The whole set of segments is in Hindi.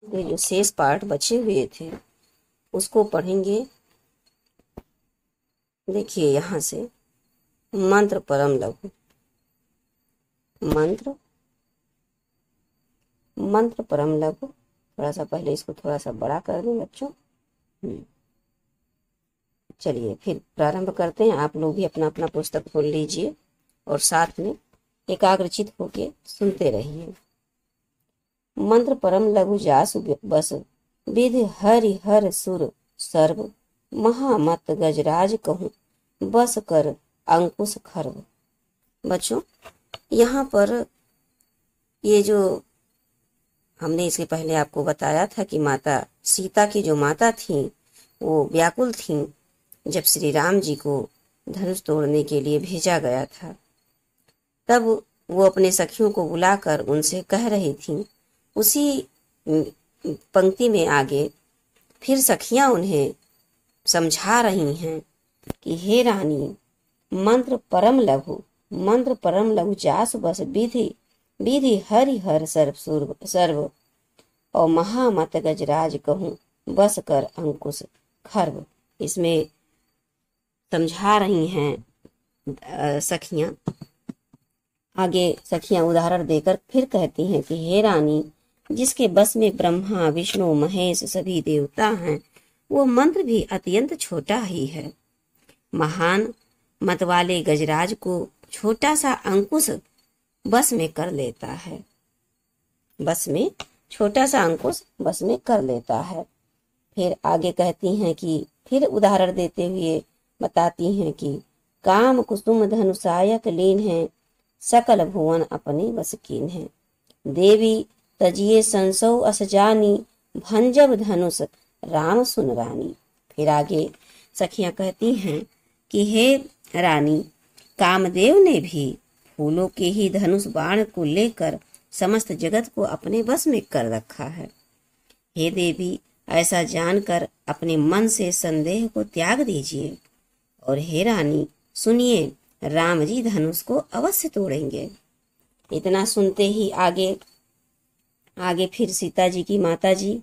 ये जो शेष पाठ बचे हुए थे उसको पढ़ेंगे। देखिए यहाँ से मंत्र परम लघु, मंत्र मंत्र परम लघु। थोड़ा सा पहले इसको थोड़ा सा बड़ा कर दें बच्चों। चलिए फिर प्रारंभ करते हैं। आप लोग भी अपना अपना पुस्तक खोल लीजिए और साथ में एकाग्रचित होके सुनते रहिए। मंत्र परम लघु जासु बस, विधि हरि हर सुर सर्व, महामत गजराज कहूँ बस कर अंकुश खर्व। बच्चों यहाँ पर ये जो हमने इसके पहले आपको बताया था कि माता सीता की जो माता थी वो व्याकुल थी जब श्री राम जी को धनुष तोड़ने के लिए भेजा गया था। तब वो अपने सखियों को बुलाकर उनसे कह रही थी। उसी पंक्ति में आगे फिर सखियां उन्हें समझा रही हैं कि हे रानी, मंत्र परम लघु जासु बस, विधि विधि हरि हर सर्व और महामत गजराज कहूँ बस कर अंकुश खर्व। इसमें समझा रही हैं सखियां। आगे सखियां उदाहरण देकर फिर कहती हैं कि हे रानी, जिसके बस में ब्रह्मा विष्णु महेश सभी देवता हैं, वो मंत्र भी अत्यंत छोटा ही है। महान मत वाले गजराज को छोटा सा अंकुश बस में कर लेता है, छोटा सा अंकुश बस में कर लेता है। फिर आगे कहती हैं कि फिर उदाहरण देते हुए बताती हैं कि काम कुसुम धनुषायक लीन है, सकल भुवन अपने बस कीन है। देवी तजिए संसौ अस जानी, भंजब धनुष राम सुन रानी। फिर आगे सखियां कहती हैं कि हे रानी, कामदेव ने भी फूलों के ही धनुष बाण को लेकर समस्त जगत को अपने बस में कर रखा है। हे देवी, ऐसा जानकर अपने मन से संदेह को त्याग दीजिए और हे रानी सुनिए, राम जी धनुष को अवश्य तोड़ेंगे। इतना सुनते ही आगे फिर सीता जी की माता जी,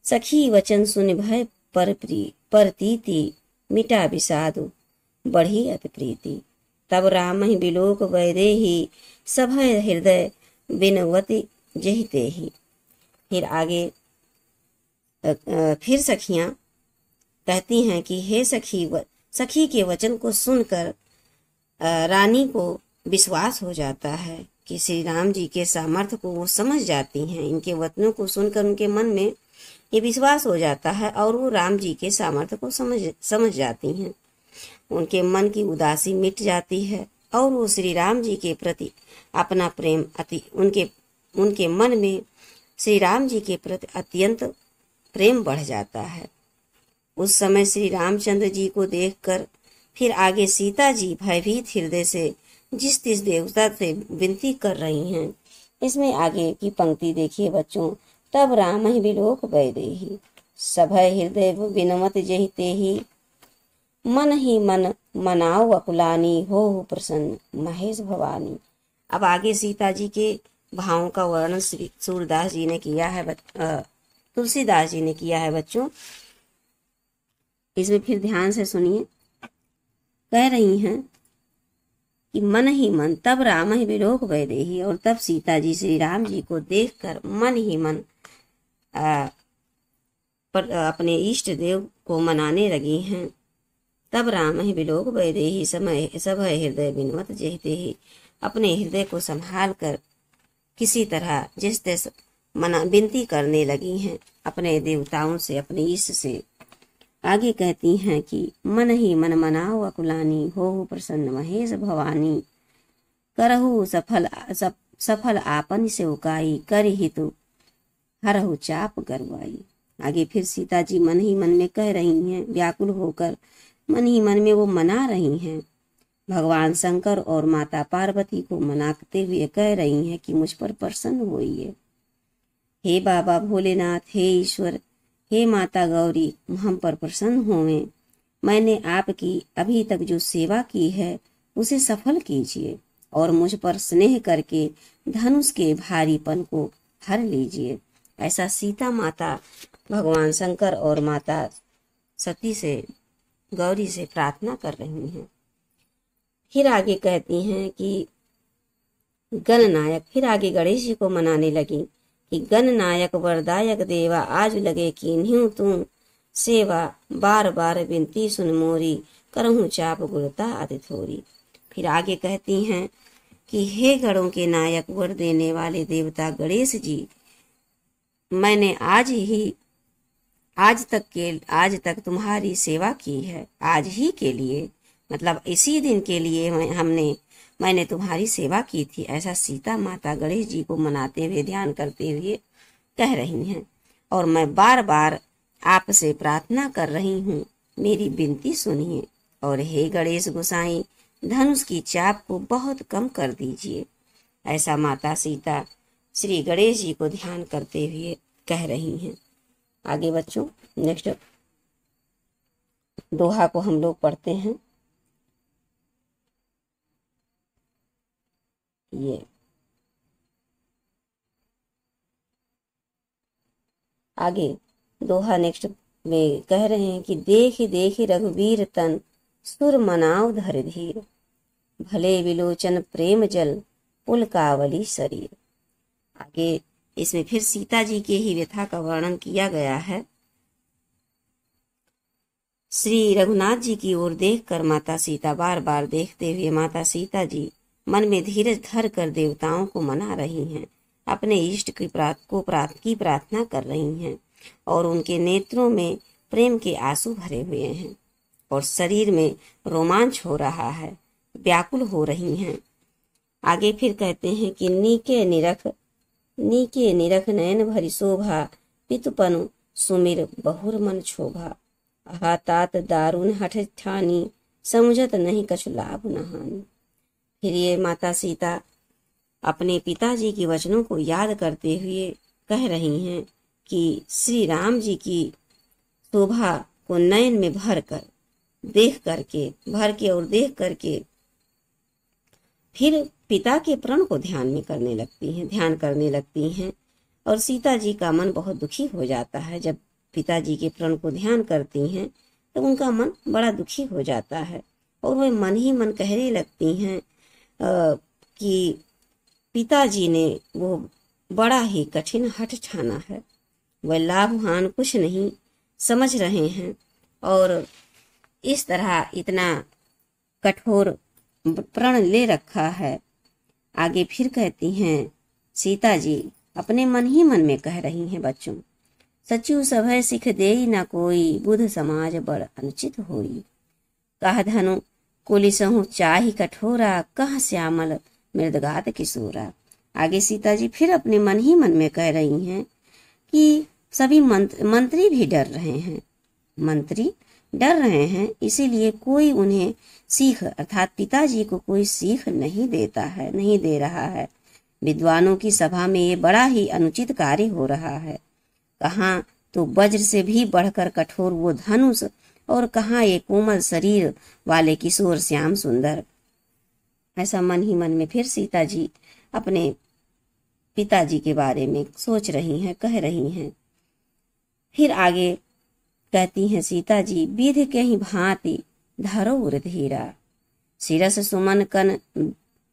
सखी वचन सुन भय परतीति, मिटा विषादु बढ़ी अति प्रीति। तब राम ही बिलोक वैदेही, सभय हृदय बिनवती जहिते ही। फिर आगे फिर सखियां कहती हैं कि हे सखी के वचन को सुनकर रानी को विश्वास हो जाता है कि श्री राम जी के सामर्थ्य को वो समझ जाती हैं। इनके वचनों को सुनकर उनके मन में ये विश्वास हो जाता है और वो राम जी के सामर्थ्य को समझ जाती हैं। उनके मन की उदासी मिट जाती है और वो श्री राम जी के प्रति अपना प्रेम उनके मन में श्री राम जी के प्रति अत्यंत प्रेम बढ़ जाता है। उस समय श्री रामचंद्र जी को देखकर फिर आगे सीता जी भयभीत हृदय से जिस तिस देवता से विनती कर रही हैं। इसमें आगे की पंक्ति देखिए बच्चों। तब राम ही बिलोक वैदेही, सभय हृदय विनमत जहिते ही, मन ही मन मनाओ अकुलानी, हो प्रसन्न महेश भवानी। अब आगे सीता जी के भावों का वर्णन श्री सूरदास जी ने किया है, तुलसीदास जी ने किया है बच्चों। इसमें फिर ध्यान से सुनिए। कह रही हैं कि मन ही मन, तब राम ही बिलोक वैदेही, और तब सीता जी श्री राम जी को देखकर मन ही मन अपने इष्ट देव को मनाने लगी हैं। तब राम ही बिलोक वैदेही, सभय हृदय बिनवत जहिते ही। अपने हृदय को संभाल कर किसी तरह जिस देश विनती करने लगी हैं अपने देवताओं से, अपने इष्ट से। आगे कहती हैं कि मन ही मन मनाओ अकुलानी, हो प्रसन्न महेश भवानी। करहु सफल आपन से उकाई, कर ही तो हरहु चाप गरवाई। आगे फिर सीता जी मन ही मन में कह रही हैं, व्याकुल होकर मन ही मन में वो मना रही हैं। भगवान शंकर और माता पार्वती को मनाते हुए कह रही हैं कि मुझ पर प्रसन्न होइए। हे बाबा भोलेनाथ, हे ईश्वर, हे माता गौरी, हम पर प्रसन्न होवें। मैंने आपकी अभी तक जो सेवा की है उसे सफल कीजिए और मुझ पर स्नेह करके धनुष के भारीपन को हर लीजिए। ऐसा सीता माता भगवान शंकर और माता सती से, गौरी से प्रार्थना कर रही हैं। फिर आगे कहती हैं कि गणनायक, फिर आगे गणेश जी को मनाने लगी कि गणनायक वरदायक देवा, आज लगे कीन्ह्यू तू सेवा, बार बार विनती सुन मोरी, करहूं चाप गुरता अति थोरी। फिर आगे कहती हैं कि हे गणों के नायक, वर देने वाले देवता गणेश जी, मैंने आज तक तुम्हारी सेवा की है। आज ही के लिए, मतलब इसी दिन के लिए मैंने तुम्हारी सेवा की थी। ऐसा सीता माता गणेश जी को मनाते हुए, ध्यान करते हुए कह रही हैं। और मैं बार बार आपसे प्रार्थना कर रही हूँ, मेरी विनती सुनिए। और हे गणेश गोसाई, धनुष की चाप को बहुत कम कर दीजिए। ऐसा माता सीता श्री गणेश जी को ध्यान करते हुए कह रही हैं। आगे बच्चों, नेक्स्ट दोहा को हम लोग पढ़ते हैं। ये आगे दोहा नेक्स्ट में कह रहे हैं कि देख देख रघुवीर तन, सुर मनाव धर धीर, भले विलोचन प्रेम जल, पुलकावली शरीर। आगे इसमें फिर सीता जी के ही व्यथा का वर्णन किया गया है। श्री रघुनाथ जी की ओर देखकर माता सीता बार बार देखते हुए माता सीता जी मन में धीरज धर कर देवताओं को मना रही हैं, अपने इष्ट की प्रार्थना कर रही हैं, और उनके नेत्रों में प्रेम के आंसू भरे हुए हैं और शरीर में रोमांच हो रहा है, व्याकुल हो रही हैं। आगे फिर कहते हैं कि नीके निरख नयन भरी शोभा, पितुपनु सुमिर बहुर मन क्षोभा, हातात दारुण हठ ठानी, समझत नहीं कछु लाभ नहानी। फिर ये माता सीता अपने पिताजी के वचनों को याद करते हुए कह रही हैं कि श्री राम जी की शोभा को नयन में भर करके फिर पिता के प्रण को ध्यान करने लगती हैं। और सीता जी का मन बहुत दुखी हो जाता है। जब पिताजी के प्रण को ध्यान करती हैं तो उनका मन बड़ा दुखी हो जाता है और वह मन ही मन कहने लगती हैं कि पिताजी ने वो बड़ा ही कठिन हठ ठाना है, वह लाभ हान कुछ नहीं समझ रहे हैं और इस तरह इतना कठोर प्रण ले रखा है। आगे फिर कहती हैं सीता जी अपने मन ही मन में कह रही हैं बच्चों, सचु सभय सिख देई न कोई, बुध समाज बड़ अनुचित होई, कह धनु कुलिसहु चाहि कठोरा, कह श्यामल मृदगात किशोरा। आगे सीता जी फिर अपने मन ही मन में कह रही हैं कि सभी मंत्री भी डर रहे हैं, इसीलिए कोई उन्हें सीख अर्थात पिताजी को कोई सीख नहीं दे रहा है। विद्वानों की सभा में ये बड़ा ही अनुचित कार्य हो रहा है। कहाँ तो वज्र से भी बढ़कर कठोर वो धनुष और कहाँ ये कोमल शरीर वाले किशोर श्याम सुंदर। ऐसा मन ही मन में फिर सीता जी अपने पिताजी के बारे में सोच रही हैं, कह रही हैं। फिर आगे कहती हैं सीता जी, विधि के ही भांति धरो उर धीरा, शिरस सुमन कन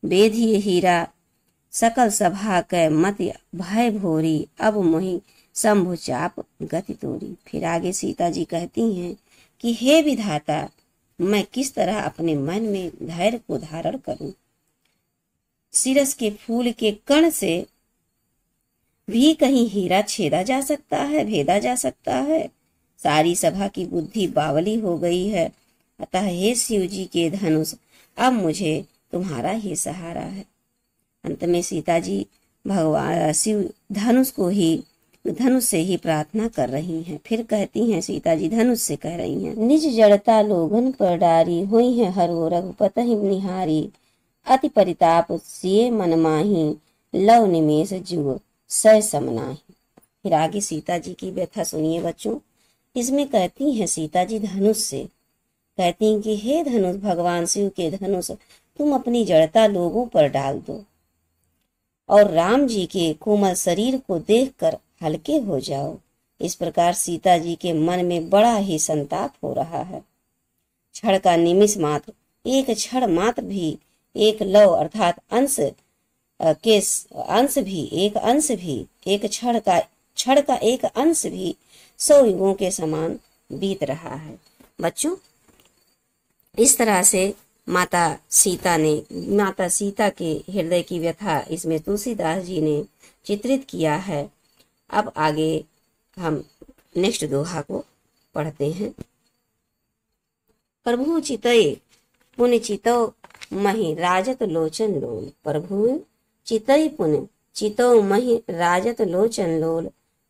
बेधिय हीरा, सकल सभा कै मत भय भोरी, अब मोहि शंभु चाप गति तोरी। फिर आगे सीता जी कहती हैं कि हे विधाता, मैं किस तरह अपने मन में धैर्य को धारण करूं। शिरस के फूल के कण से भी कहीं हीरा छेदा जा सकता है, भेदा जा सकता है। सारी सभा की बुद्धि बावली हो गई है, अतः हे शिव जी के धनुष, अब मुझे तुम्हारा ही सहारा है। अंत में सीता जी भगवान शिव धनुष से ही प्रार्थना कर रही हैं। फिर कहती हैं सीता जी धनुष से कह रही हैं, निज जड़ता लोगन पर डारी, हुई है हरो रघुपति निहारी, अति परिताप सिए मन माही, लव निमेष जुग सय समनाही। फिर आगे सीता जी की व्यथा सुनिए बच्चों। इसमें कहती हैं सीता जी धनुष से, कहती हैं कि हे धनुष, भगवान शिव के धनुष, तुम अपनी जड़ता लोगों पर डाल दो और राम जी के कोमल शरीर को देखकर हल्के हो जाओ। इस प्रकार सीता जी के मन में बड़ा ही संताप हो रहा है। क्षण का निमिष मात्र, एक क्षण मात्र भी, एक लव अर्थात अंश के अंश भी, एक अंश भी, एक क्षण का एक अंश भी 100 युगों के समान बीत रहा है। बच्चों, इस तरह से माता सीता के हृदय की व्यथा इसमें तुलसीदास जी ने चित्रित किया है। अब आगे हम नेक्स्ट दोहा को पढ़ते हैं। प्रभु चितय पुण्य चितौ महि राजत लोचन लोल। प्रभु चितई पुण्य चितौ महि राजत लोचन लोल।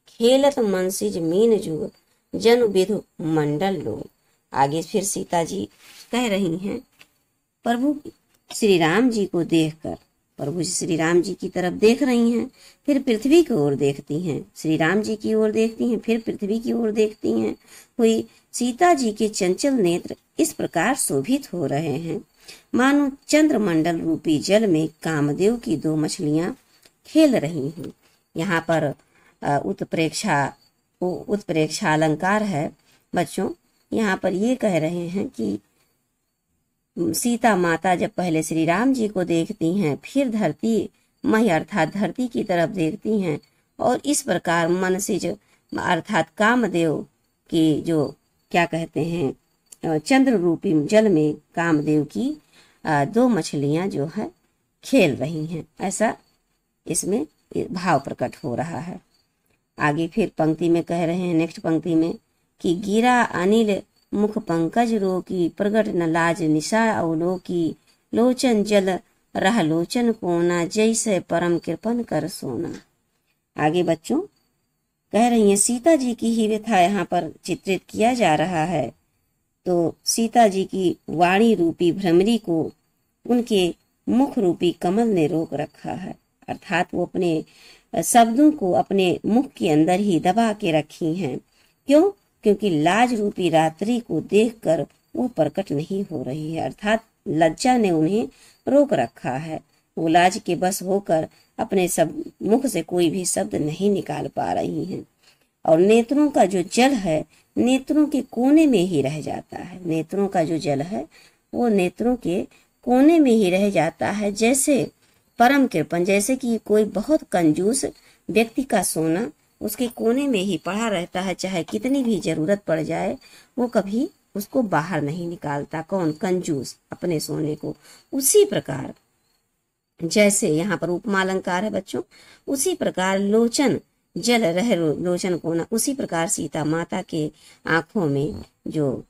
खेलत मनसिज मीन जुग जन विधु मंडल लोल। आगे फिर सीता जी कह रही हैं, प्रभु श्री राम जी को देखकर, प्रभु श्री राम जी की तरफ देख रही हैं, फिर पृथ्वी की ओर देखती हैं, श्री राम जी की ओर देखती हैं, फिर पृथ्वी की ओर देखती हैं। हुई सीता जी के चंचल नेत्र इस प्रकार शोभित हो रहे हैं मानो चंद्रमंडल रूपी जल में कामदेव की 2 मछलियां खेल रही हैं। यहाँ पर उत्प्रेक्षा अलंकार है बच्चों। यहाँ पर ये कह रहे हैं कि सीता माता जब पहले श्री राम जी को देखती हैं, फिर धरती मही अर्थात धरती की तरफ देखती हैं, और इस प्रकार मन से जो अर्थात कामदेव की जो क्या कहते हैं चंद्र रूपी जल में कामदेव की 2 मछलियां जो है खेल रही हैं, ऐसा इसमें भाव प्रकट हो रहा है। आगे फिर पंक्ति में कह रहे हैं, नेक्स्ट पंक्ति में, कि गिरा अनिल मुख पंकज रोकी प्रगट न लाज निशा अवलोकी लोचन जल रह लोचन कोना जैसे परम कृपन कर सोना। आगे बच्चों कह रही हैं, सीता जी की ही व्यथा यहाँ पर चित्रित किया जा रहा है। तो सीता जी की वाणी रूपी भ्रमरी को उनके मुख रूपी कमल ने रोक रखा है, अर्थात वो अपने शब्दों को अपने मुख के अंदर ही दबा के रखी हैं। क्यों? क्योंकि लाज रूपी रात्रि को देखकर वो प्रकट नहीं हो रही है, अर्थात लज्जा ने उन्हें रोक रखा है। वो लाज के बस होकर अपने सब मुख से कोई भी शब्द नहीं निकाल पा रही हैं। और नेत्रों का जो जल है नेत्रों के कोने में ही रह जाता है। नेत्रों का जो जल है वो नेत्रों के कोने में ही रह जाता है, जैसे परम कृपन, जैसे कि कोई बहुत कंजूस व्यक्ति का सोना उसके कोने में ही पड़ा रहता है, चाहे कितनी भी जरूरत पड़ जाए वो कभी उसको बाहर नहीं निकालता। कौन? कंजूस अपने सोने को। उसी प्रकार जैसे यहाँ पर उपमा अलंकार है बच्चों, उसी प्रकार लोचन जल रह लोचन कोना, उसी प्रकार सीता माता के आंखों में जो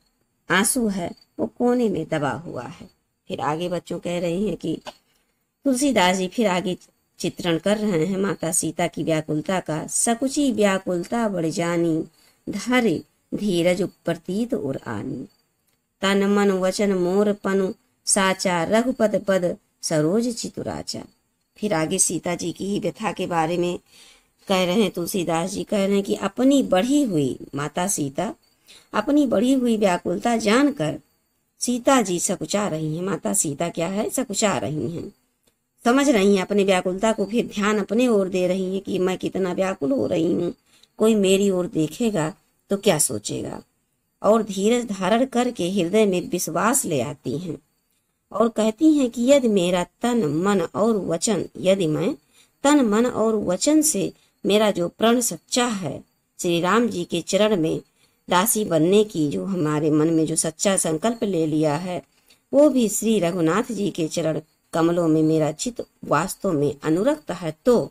आंसू है वो कोने में दबा हुआ है। फिर आगे बच्चों कह रहे हैं कि तुलसीदास जी फिर आगे चित्रण कर रहे हैं माता सीता की व्याकुलता का। सकुची व्याकुलता बढ़ जानी धैर्य धीरज प्रतीत और आनी। तन मन वचन मोर पनु साचा रघुपद पद सरोज चितुराचा। फिर आगे सीता जी की ही व्यथा के बारे में कह रहे हैं, तुलसीदास जी कह रहे हैं कि अपनी बढ़ी हुई माता सीता अपनी बढ़ी हुई व्याकुलता जानकर सीता जी सकुचा रही हैं। माता सीता क्या है? सकुचा रही हैं, समझ रही हैं अपनी व्याकुलता को, फिर ध्यान अपने ओर दे रही हैं कि मैं कितना व्याकुल हो रही हूँ, कोई मेरी ओर देखेगा तो क्या सोचेगा। और धीरज धारण करके हृदय में विश्वास ले आती हैं और कहती हैं कि यदि मेरा तन मन और वचन, यदि मैं तन मन और वचन से मेरा जो प्रण सच्चा है, श्री राम जी के चरण में दासी बनने की जो हमारे मन में जो सच्चा संकल्प ले लिया है, वो भी श्री रघुनाथ जी के चरण कमलों में मेरा चित्त वास्तव में अनुरक्त है, तो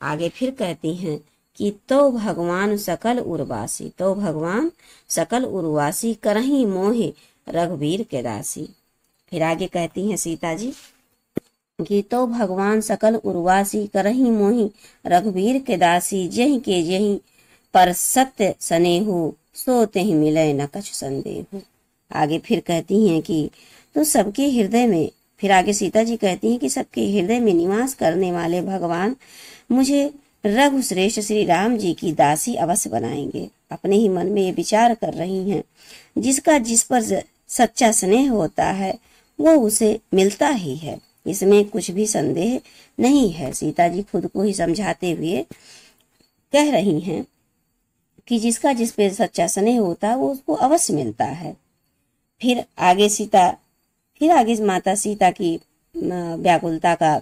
आगे फिर कहती हैं कि तो भगवान सकल उर्वासी, तो भगवान सकल उर्वासी करही मोहे रघुवीर के दासी। फिर आगे कहती हैं सीता जी कि तो भगवान सकल उर्वासी करही मोहि रघुवीर के दासी। जहि के जहि पर सत्य स्नेहु सो तेहि मिले न कछु संदेहु। आगे फिर कहती हैं कि तो सबके हृदय में, फिर आगे सीता जी कहती हैं कि सबके हृदय में निवास करने वाले भगवान मुझे रघु श्रेष्ठ श्री राम जी की दासी अवश्य बनाएंगे। अपने ही मन में ये विचार कर रही हैं, जिसका जिस पर सच्चा स्नेह होता है वो उसे मिलता ही है, इसमें कुछ भी संदेह नहीं है। सीता जी खुद को ही समझाते हुए कह रही हैं कि जिसका जिस पे सच्चा स्नेह होता है वो उसको अवश्य मिलता है। फिर आगे माता सीता की व्याकुलता का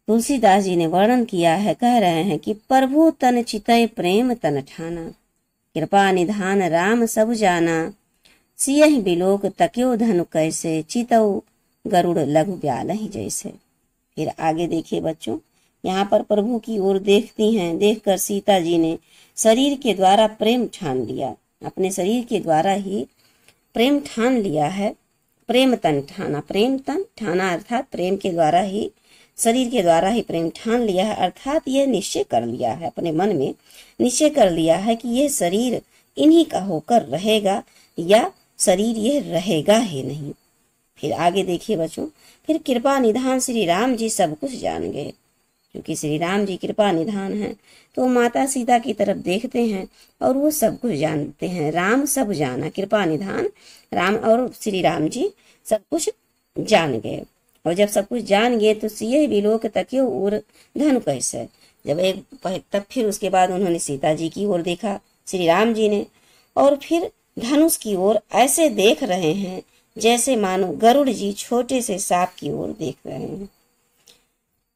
तुलसीदास जी ने वर्णन किया है। कह रहे हैं कि प्रभु तन चितय प्रेम तन ठाना, कृपा निधान राम सब जाना, सियहि बिलोक तक्यो धनु कैसे, चितऊ गरुड़ लघु ब्यालहि जैसे। फिर आगे देखिए बच्चों, यहाँ पर प्रभु की ओर देखती हैं। देखकर सीता जी ने शरीर के द्वारा प्रेम ठान लिया, अपने शरीर के द्वारा ही प्रेम ठान लिया है। प्रेम तन ठाना, प्रेम तन ठाना अर्थात प्रेम के द्वारा ही, शरीर के द्वारा ही प्रेम ठान लिया है, अर्थात यह निश्चय कर लिया है, अपने मन में निश्चय कर लिया है कि यह शरीर इन्हीं का होकर रहेगा या शरीर यह रहेगा ही नहीं। फिर आगे देखिए बच्चों, फिर कृपा निधान श्री राम जी सब कुछ जान गए। क्योंकि श्री राम जी कृपा निधान हैं तो माता सीता की तरफ देखते हैं और वो सब कुछ जानते हैं। राम सब जाना, कृपा निधान राम और श्री राम जी सब कुछ जान गए। और जब सब कुछ जान गए तो सिय बिलोक तक्यो और धनु कैसे, जब तब फिर उसके बाद उन्होंने सीता जी की ओर देखा श्री राम जी ने, और फिर धनुष की ओर ऐसे देख रहे हैं जैसे मानो गरुड़ जी छोटे से सांप की ओर देख रहे हैं।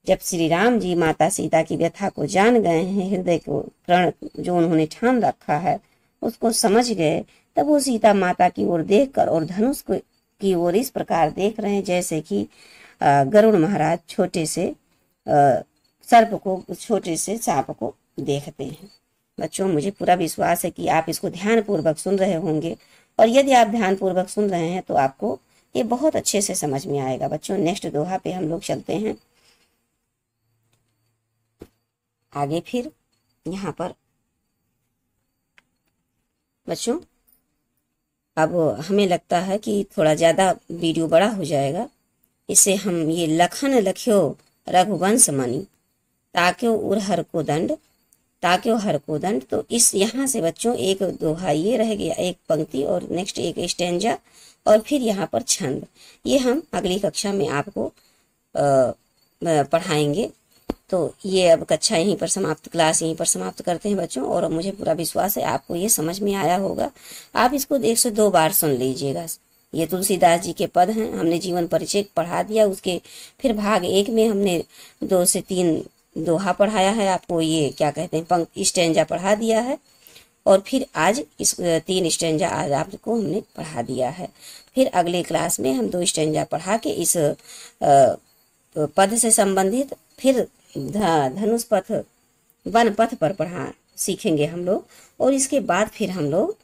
जब श्री राम जी माता सीता की व्यथा को जान गए हैं, हृदय को प्रण जो उन्होंने ठान रखा है उसको समझ गए, तब वो सीता माता की ओर देखकर और धनुष की ओर इस प्रकार देख रहे हैं जैसे कि गरुड़ महाराज छोटे से सर्प को, छोटे से सांप को देखते हैं। बच्चों, मुझे पूरा विश्वास है कि आप इसको ध्यानपूर्वक सुन रहे होंगे, और यदि आप ध्यानपूर्वक सुन रहे हैं तो आपको ये बहुत अच्छे से समझ में आएगा। बच्चों, नेक्स्ट दोहा पे हम लोग चलते हैं आगे। फिर यहाँ पर बच्चों, अब हमें लगता है कि थोड़ा ज़्यादा वीडियो बड़ा हो जाएगा, इसे हम ये लखन लख्यो रघुवंश मणि ताक्यो उर हर को दंड, ताक्यो हर को दंड। तो इस यहाँ से बच्चों एक दोहा ये रह गया, एक पंक्ति और नेक्स्ट एक स्टैंजा, और फिर यहाँ पर छंद। ये हम अगली कक्षा में आपको पढ़ाएंगे। तो ये अब कक्षा यहीं पर समाप्त, क्लास यहीं पर समाप्त करते हैं बच्चों। और मुझे पूरा विश्वास है आपको ये समझ में आया होगा। आप इसको 102 बार सुन लीजिएगा। ये तुलसीदास जी के पद हैं, हमने जीवन परिचय पढ़ा दिया। उसके फिर भाग 1 में हमने 2 से 3 दोहा पढ़ाया है आपको, ये क्या कहते हैं पंक्ति स्टैंजा पढ़ा दिया है। और फिर आज इस 3 स्टैंजा आज आपको हमने पढ़ा दिया है। फिर अगले क्लास में हम 2 स्टैंजा पढ़ा के इस पद से संबंधित फिर धनुष पथ वन पथ पर पढ़ा सीखेंगे हम लोग। और इसके बाद फिर हम लोग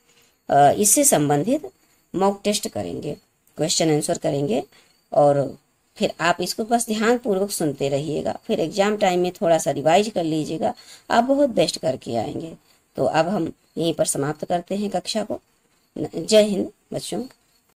इससे संबंधित मॉक टेस्ट करेंगे, क्वेश्चन आंसर करेंगे। और फिर आप इसको बस ध्यानपूर्वक सुनते रहिएगा। फिर एग्जाम टाइम में थोड़ा सा रिवाइज कर लीजिएगा, आप बहुत बेस्ट करके आएंगे। तो अब हम यहीं पर समाप्त करते हैं कक्षा को। जय हिंद बच्चों।